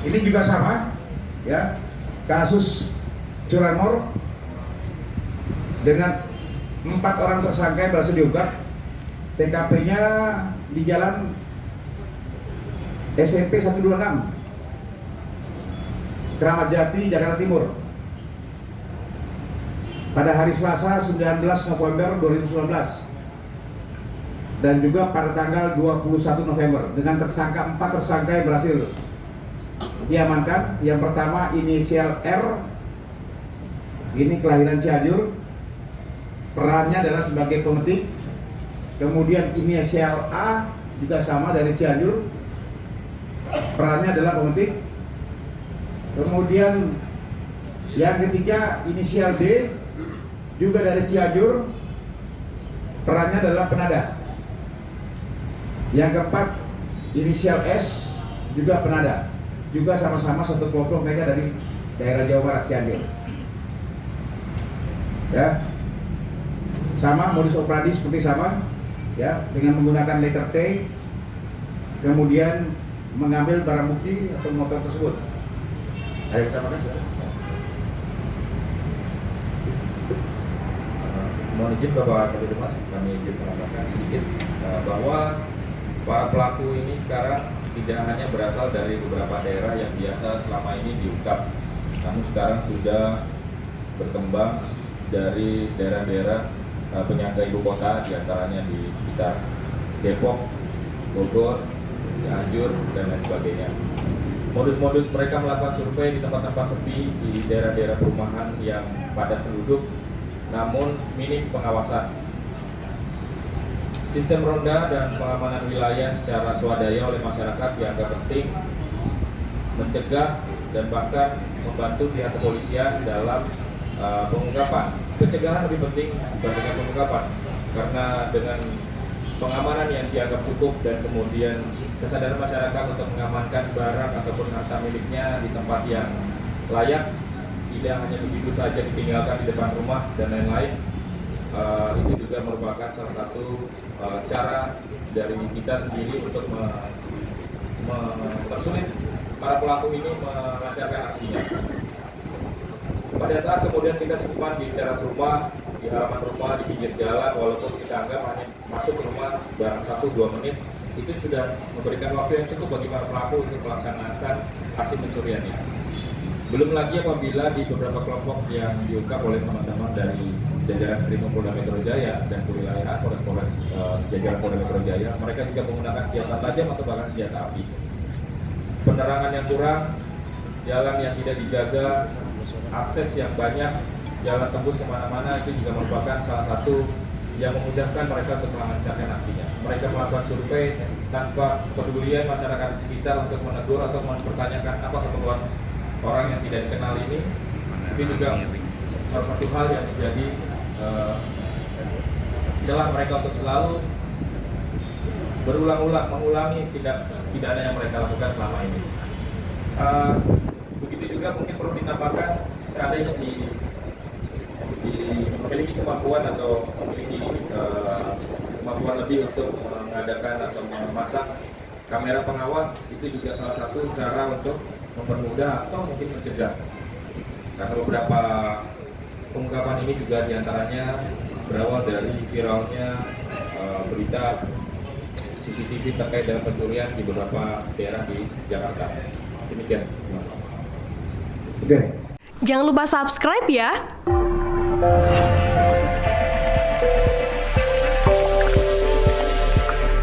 Ini juga sama, ya, kasus curanmor dengan 4 orang tersangka yang berhasil diungkap. TKP-nya di Jalan SMP 126, Keramat Jati, Jakarta Timur. Pada hari Selasa 19 November 2019 dan juga pada tanggal 21 November dengan 4 tersangka yang berhasil diamankan. Yang pertama inisial R, ini kelahiran Cianjur, perannya adalah sebagai pemetik. Kemudian inisial A juga sama dari Cianjur, perannya adalah pemetik. Kemudian yang ketiga inisial D juga dari Cianjur, perannya adalah penada. Yang keempat inisial S juga penada, juga sama-sama satu kelompok, mereka dari daerah Jawa Barat, Cianjur. Ya, sama modus operandi seperti sama, ya, dengan menggunakan letter T, kemudian mengambil barang bukti atau motor tersebut. Ayo kita makan. Mohon izin Bapak Kabid Humas, kami izin menambahkan sedikit bahwa para pelaku ini sekarang tidak hanya berasal dari beberapa daerah yang biasa selama ini diungkap, namun sekarang sudah berkembang dari daerah-daerah penyangga ibu kota, diantaranya di sekitar Depok, Bogor, Cianjur, dan lain sebagainya. Modus-modus mereka melakukan survei di tempat-tempat sepi, di daerah-daerah perumahan yang padat penduduk, namun minim pengawasan. Sistem ronda dan pengamanan wilayah secara swadaya oleh masyarakat dianggap penting mencegah dan bahkan membantu pihak kepolisian dalam pengungkapan. Pencegahan lebih penting dibandingkan pengungkapan, karena dengan pengamanan yang dianggap cukup dan kemudian kesadaran masyarakat untuk mengamankan barang ataupun harta miliknya di tempat yang layak, tidak hanya begitu saja ditinggalkan di depan rumah dan lain-lain, itu juga merupakan salah satu cara dari kita sendiri untuk mempersulit para pelaku ini melancarkan aksinya. Pada saat kemudian kita simpan di teras rumah, di halaman rumah, di pinggir jalan, walaupun kita anggap hanya masuk ke rumah barang 1-2 menit, itu sudah memberikan waktu yang cukup bagi para pelaku untuk melaksanakan aksi pencuriannya. Belum lagi apabila di beberapa kelompok yang diungkap oleh teman-teman dari jajaran Polda Metro Jaya dan kewilayahan Polres sejajaran Polda Metro Jaya, mereka juga menggunakan senjata tajam atau bahkan senjata api. Penerangan yang kurang, jalan yang tidak dijaga, akses yang banyak, jalan tembus kemana-mana, itu juga merupakan salah satu yang memudahkan mereka untuk melancarkan aksinya. Mereka melakukan survei tanpa pedulian masyarakat di sekitar untuk menegur atau mempertanyakan apa keperluan orang yang tidak dikenal ini. Itu juga salah satu hal yang menjadi celah mereka untuk selalu berulang-ulang mengulangi tindak pidana yang mereka lakukan selama ini. Begitu juga mungkin perlu ditambahkan, seandainya memiliki kemampuan atau memiliki kemampuan lebih untuk mengadakan atau memasang kamera pengawas, itu juga salah satu cara untuk mempermudah atau mungkin mencegah. Karena beberapa pengungkapan ini juga diantaranya berawal dari viralnya berita CCTV terkait dengan pencurian di beberapa daerah di Jakarta. Demikian. Oke. Jangan lupa subscribe ya.